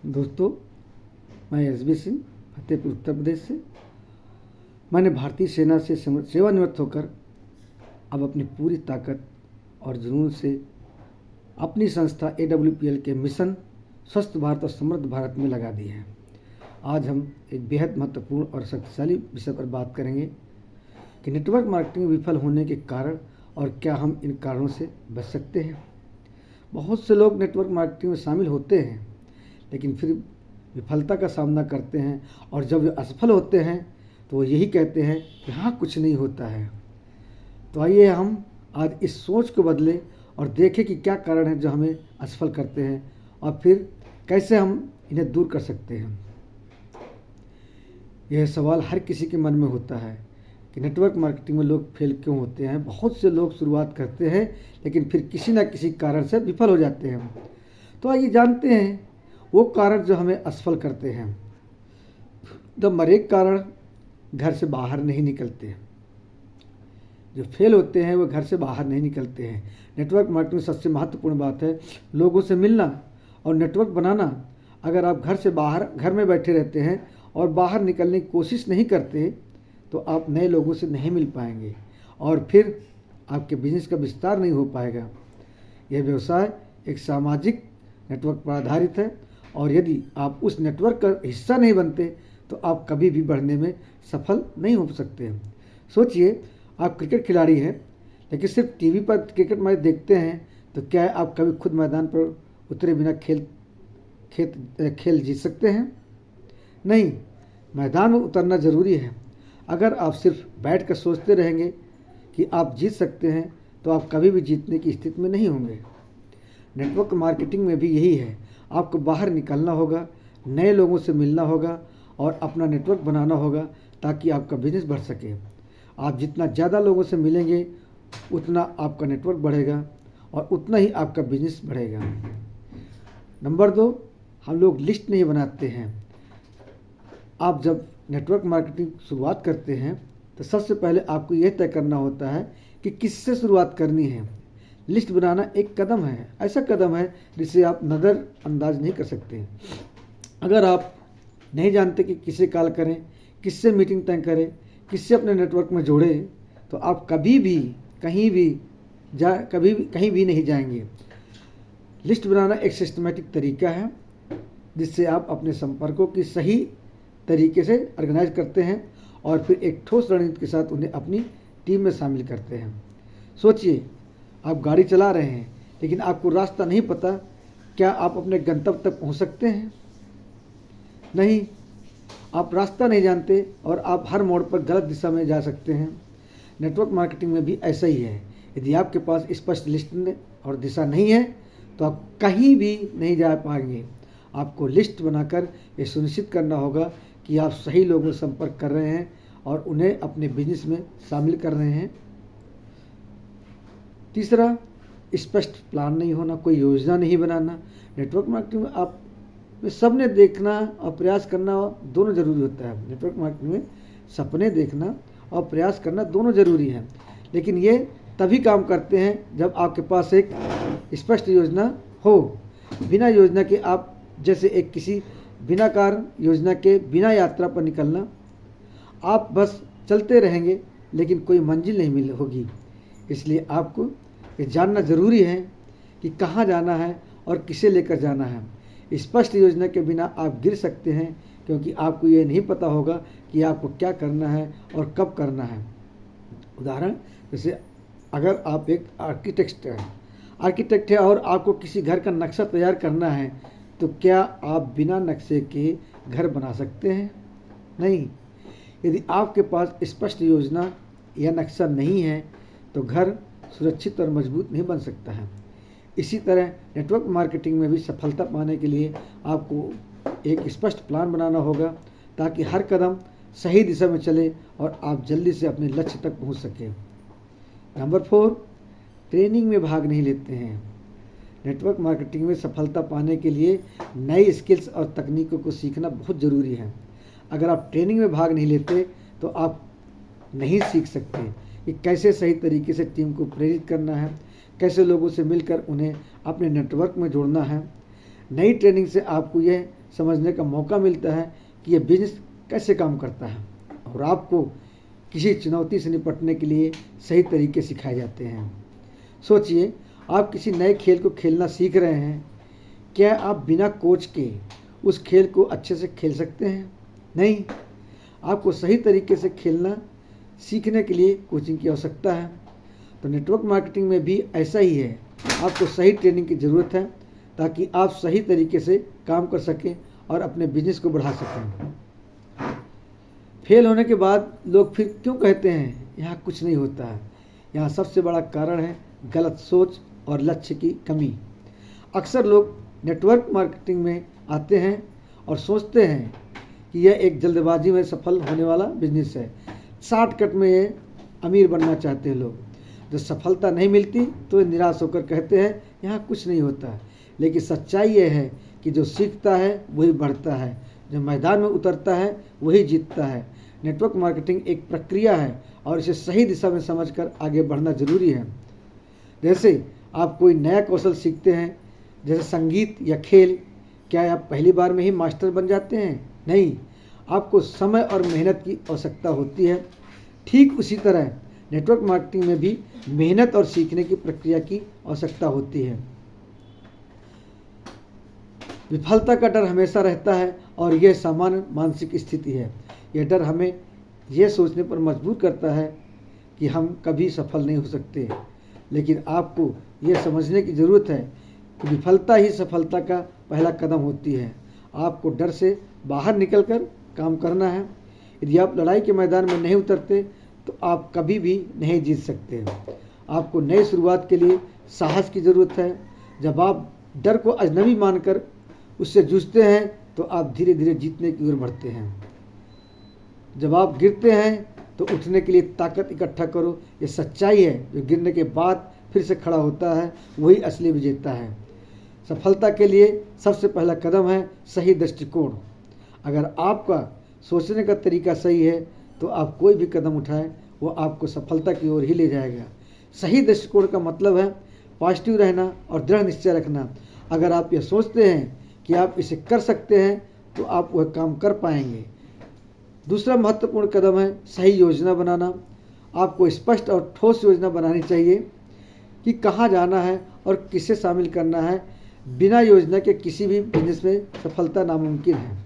दोस्तों, मैं एसबी सिंह फतेहपुर उत्तर प्रदेश से। मैंने भारतीय सेना से सेवानिवृत्त होकर अब अपनी पूरी ताकत और जुनून से अपनी संस्था AWPL के मिशन स्वस्थ भारत और समृद्ध भारत में लगा दी है। आज हम एक बेहद महत्वपूर्ण और शक्तिशाली विषय पर बात करेंगे कि नेटवर्क मार्केटिंग विफल होने के कारण और क्या हम इन कारणों से बच सकते हैं। बहुत से लोग नेटवर्क मार्केटिंग में शामिल होते हैं लेकिन फिर विफलता का सामना करते हैं, और जब वे असफल होते हैं तो वो यही कहते हैं कि हाँ, कुछ नहीं होता है। तो आइए हम आज इस सोच को बदलें और देखें कि क्या कारण है जो हमें असफल करते हैं और फिर कैसे हम इन्हें दूर कर सकते हैं। यह सवाल हर किसी के मन में होता है कि नेटवर्क मार्केटिंग में लोग फेल क्यों होते हैं। बहुत से लोग शुरुआत करते हैं लेकिन फिर किसी न किसी कारण से विफल हो जाते हैं। तो आइए जानते हैं वो कारण जो हमें असफल करते हैं। नंबर एक कारण, घर से बाहर नहीं निकलते हैं। जो फेल होते हैं वो घर से बाहर नहीं निकलते हैं। नेटवर्क मार्केटिंग में सबसे महत्वपूर्ण बात है लोगों से मिलना और नेटवर्क बनाना। अगर आप घर में बैठे रहते हैं और बाहर निकलने की कोशिश नहीं करते तो आप नए लोगों से नहीं मिल पाएंगे और फिर आपके बिजनेस का विस्तार नहीं हो पाएगा। यह व्यवसाय एक सामाजिक नेटवर्क पर आधारित है और यदि आप उस नेटवर्क का हिस्सा नहीं बनते तो आप कभी भी बढ़ने में सफल नहीं हो सकते हैं। सोचिए, आप क्रिकेट खिलाड़ी हैं लेकिन सिर्फ टीवी पर क्रिकेट मैच देखते हैं, तो क्या आप कभी खुद मैदान पर उतरे बिना खेल जीत सकते हैं? नहीं, मैदान में उतरना ज़रूरी है। अगर आप सिर्फ बैठ कर सोचते रहेंगे कि आप जीत सकते हैं तो आप कभी भी जीतने की स्थिति में नहीं होंगे। नेटवर्क मार्केटिंग में भी यही है। आपको बाहर निकलना होगा, नए लोगों से मिलना होगा और अपना नेटवर्क बनाना होगा ताकि आपका बिजनेस बढ़ सके। आप जितना ज़्यादा लोगों से मिलेंगे उतना आपका नेटवर्क बढ़ेगा और उतना ही आपका बिजनेस बढ़ेगा। नंबर 2, हम लोग लिस्ट नहीं बनाते हैं। आप जब नेटवर्क मार्केटिंग शुरुआत करते हैं तो सबसे पहले आपको यह तय करना होता है कि किससे शुरुआत करनी है। लिस्ट बनाना एक कदम है, ऐसा कदम है जिसे आप नज़रअंदाज नहीं कर सकते। अगर आप नहीं जानते कि किसे कॉल करें, किससे मीटिंग तय करें, किससे अपने नेटवर्क में जोड़ें, तो आप कभी भी कहीं भी नहीं जाएंगे। लिस्ट बनाना एक सिस्टमेटिक तरीका है जिससे आप अपने संपर्कों की सही तरीके से ऑर्गेनाइज करते हैं और फिर एक ठोस रणनीति के साथ उन्हें अपनी टीम में शामिल करते हैं। सोचिए, आप गाड़ी चला रहे हैं लेकिन आपको रास्ता नहीं पता, क्या आप अपने गंतव्य तक पहुंच सकते हैं? नहीं, आप रास्ता नहीं जानते और आप हर मोड़ पर गलत दिशा में जा सकते हैं। नेटवर्क मार्केटिंग में भी ऐसा ही है। यदि आपके पास स्पष्ट लिस्ट और दिशा नहीं है तो आप कहीं भी नहीं जा पाएंगे। आपको लिस्ट बनाकर ये सुनिश्चित करना होगा कि आप सही लोगों से संपर्क कर रहे हैं और उन्हें अपने बिजनेस में शामिल कर रहे हैं। तीसरा, स्पष्ट प्लान नहीं होना, कोई योजना नहीं बनाना। नेटवर्क मार्केटिंग में आप सबने देखना और प्रयास करना दोनों ज़रूरी होता है। नेटवर्क मार्केटिंग में सपने देखना और प्रयास करना दोनों ज़रूरी हैं, लेकिन ये तभी काम करते हैं जब आपके पास एक स्पष्ट योजना हो। बिना योजना के आप जैसे एक किसी बिना कार योजना के बिना यात्रा पर निकलना, आप बस चलते रहेंगे लेकिन कोई मंजिल नहीं मिल होगी। इसलिए आपको ये जानना ज़रूरी है कि कहाँ जाना है और किसे लेकर जाना है। स्पष्ट योजना के बिना आप गिर सकते हैं क्योंकि आपको ये नहीं पता होगा कि आपको क्या करना है और कब करना है। उदाहरण जैसे अगर आप एक आर्किटेक्ट है और आपको किसी घर का नक्शा तैयार करना है, तो क्या आप बिना नक्शे के घर बना सकते हैं? नहीं। यदि आपके पास स्पष्ट योजना या नक्शा नहीं है तो घर सुरक्षित और मजबूत नहीं बन सकता है। इसी तरह नेटवर्क मार्केटिंग में भी सफलता पाने के लिए आपको एक स्पष्ट प्लान बनाना होगा ताकि हर कदम सही दिशा में चले और आप जल्दी से अपने लक्ष्य तक पहुंच सकें। नंबर 4, ट्रेनिंग में भाग नहीं लेते हैं। नेटवर्क मार्केटिंग में सफलता पाने के लिए नई स्किल्स और तकनीकों को सीखना बहुत ज़रूरी है। अगर आप ट्रेनिंग में भाग नहीं लेते तो आप नहीं सीख सकते कि कैसे सही तरीके से टीम को प्रेरित करना है, कैसे लोगों से मिलकर उन्हें अपने नेटवर्क में जोड़ना है। नई ट्रेनिंग से आपको यह समझने का मौका मिलता है कि यह बिजनेस कैसे काम करता है, और आपको किसी चुनौती से निपटने के लिए सही तरीके सिखाए जाते हैं। सोचिए, आप किसी नए खेल को खेलना सीख रहे हैं। क्या आप बिना कोच के उस खेल को अच्छे से खेल सकते हैं? नहीं। आपको सही तरीके से खेलना सीखने के लिए कोचिंग की आवश्यकता है। तो नेटवर्क मार्केटिंग में भी ऐसा ही है। आपको सही ट्रेनिंग की ज़रूरत है ताकि आप सही तरीके से काम कर सकें और अपने बिजनेस को बढ़ा सकें। फेल होने के बाद लोग फिर क्यों कहते हैं यहाँ कुछ नहीं होता है? यहाँ सबसे बड़ा कारण है गलत सोच और लक्ष्य की कमी। अक्सर लोग नेटवर्क मार्केटिंग में आते हैं और सोचते हैं कि यह एक जल्दबाजी में सफल होने वाला बिजनेस है। शॉर्टकट में ये अमीर बनना चाहते हैं लोग। जब सफलता नहीं मिलती तो वे निराश होकर कहते हैं यहाँ कुछ नहीं होता। लेकिन सच्चाई ये है कि जो सीखता है वही बढ़ता है, जो मैदान में उतरता है वही जीतता है। नेटवर्क मार्केटिंग एक प्रक्रिया है और इसे सही दिशा में समझकर आगे बढ़ना जरूरी है। जैसे आप कोई नया कौशल सीखते हैं, जैसे संगीत या खेल, क्या आप पहली बार में ही मास्टर बन जाते हैं? नहीं, आपको समय और मेहनत की आवश्यकता होती है। ठीक उसी तरह नेटवर्क मार्केटिंग में भी मेहनत और सीखने की प्रक्रिया की आवश्यकता होती है। विफलता का डर हमेशा रहता है और यह सामान्य मानसिक स्थिति है। यह डर हमें यह सोचने पर मजबूर करता है कि हम कभी सफल नहीं हो सकते। लेकिन आपको यह समझने की ज़रूरत है कि विफलता ही सफलता का पहला कदम होती है। आपको डर से बाहर निकलकर काम करना है। यदि आप लड़ाई के मैदान में नहीं उतरते तो आप कभी भी नहीं जीत सकते। आपको नई शुरुआत के लिए साहस की ज़रूरत है। जब आप डर को अजनबी मानकर उससे जूझते हैं तो आप धीरे धीरे जीतने की ओर बढ़ते हैं। जब आप गिरते हैं तो उठने के लिए ताकत इकट्ठा करो। ये सच्चाई है, जो गिरने के बाद फिर से खड़ा होता है वही असली विजेता है। सफलता के लिए सबसे पहला कदम है सही दृष्टिकोण। अगर आपका सोचने का तरीका सही है तो आप कोई भी कदम उठाएं वो आपको सफलता की ओर ही ले जाएगा। सही दृष्टिकोण का मतलब है पॉजिटिव रहना और दृढ़ निश्चय रखना। अगर आप यह सोचते हैं कि आप इसे कर सकते हैं तो आप वह काम कर पाएंगे। दूसरा महत्वपूर्ण कदम है सही योजना बनाना। आपको स्पष्ट और ठोस योजना बनानी चाहिए कि कहाँ जाना है और किसे शामिल करना है। बिना योजना के किसी भी बिजनेस में सफलता नामुमकिन है।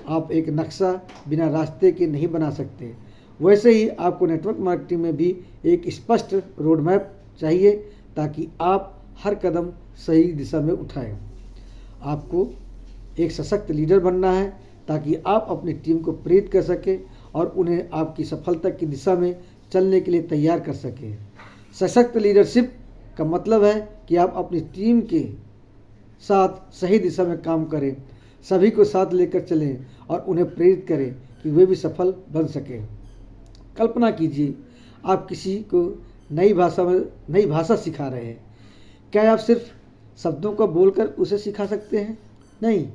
आप एक नक्शा बिना रास्ते के नहीं बना सकते। वैसे ही आपको नेटवर्क मार्केटिंग में भी एक स्पष्ट रोड मैप चाहिए ताकि आप हर कदम सही दिशा में उठाएं। आपको एक सशक्त लीडर बनना है ताकि आप अपनी टीम को प्रेरित कर सकें और उन्हें आपकी सफलता की दिशा में चलने के लिए तैयार कर सकें। सशक्त लीडरशिप का मतलब है कि आप अपनी टीम के साथ सही दिशा में काम करें, सभी को साथ लेकर चलें और उन्हें प्रेरित करें कि वे भी सफल बन सकें। कल्पना कीजिए, आप किसी को नई भाषा सिखा रहे हैं। क्या आप सिर्फ शब्दों को बोलकर उसे सिखा सकते हैं? नहीं,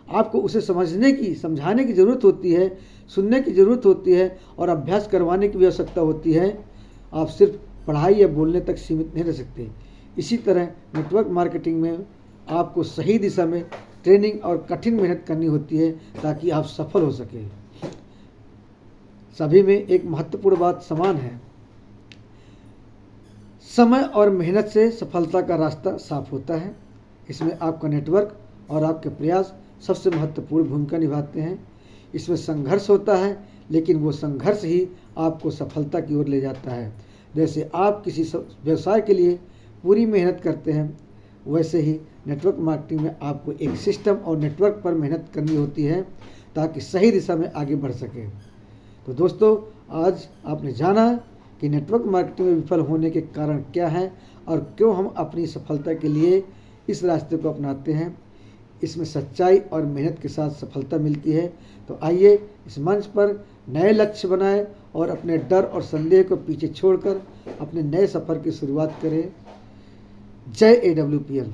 आपको उसे समझाने की ज़रूरत होती है, सुनने की ज़रूरत होती है और अभ्यास करवाने की भी आवश्यकता होती है। आप सिर्फ पढ़ाई या बोलने तक सीमित नहीं रह सकते। इसी तरह नेटवर्क मार्केटिंग में आपको सही दिशा में ट्रेनिंग और कठिन मेहनत करनी होती है ताकि आप सफल हो सकें। सभी में एक महत्वपूर्ण बात समान है। समय और मेहनत से सफलता का रास्ता साफ होता है। इसमें आपका नेटवर्क और आपके प्रयास सबसे महत्वपूर्ण भूमिका निभाते हैं। इसमें संघर्ष होता है, लेकिन वो संघर्ष ही आपको सफलता की ओर ले जाता है। जैसे आप किसी व्यवसाय के लिए पूरी मेहनत करते हैं, वैसे ही नेटवर्क मार्केटिंग में आपको एक सिस्टम और नेटवर्क पर मेहनत करनी होती है ताकि सही दिशा में आगे बढ़ सके। तो दोस्तों, आज आपने जाना कि नेटवर्क मार्केटिंग में विफल होने के कारण क्या हैं और क्यों हम अपनी सफलता के लिए इस रास्ते को अपनाते हैं। इसमें सच्चाई और मेहनत के साथ सफलता मिलती है। तो आइए इस मंच पर नए लक्ष्य बनाएं और अपने डर और संदेह को पीछे छोड़कर अपने नए सफ़र की शुरुआत करें। जय AWPL।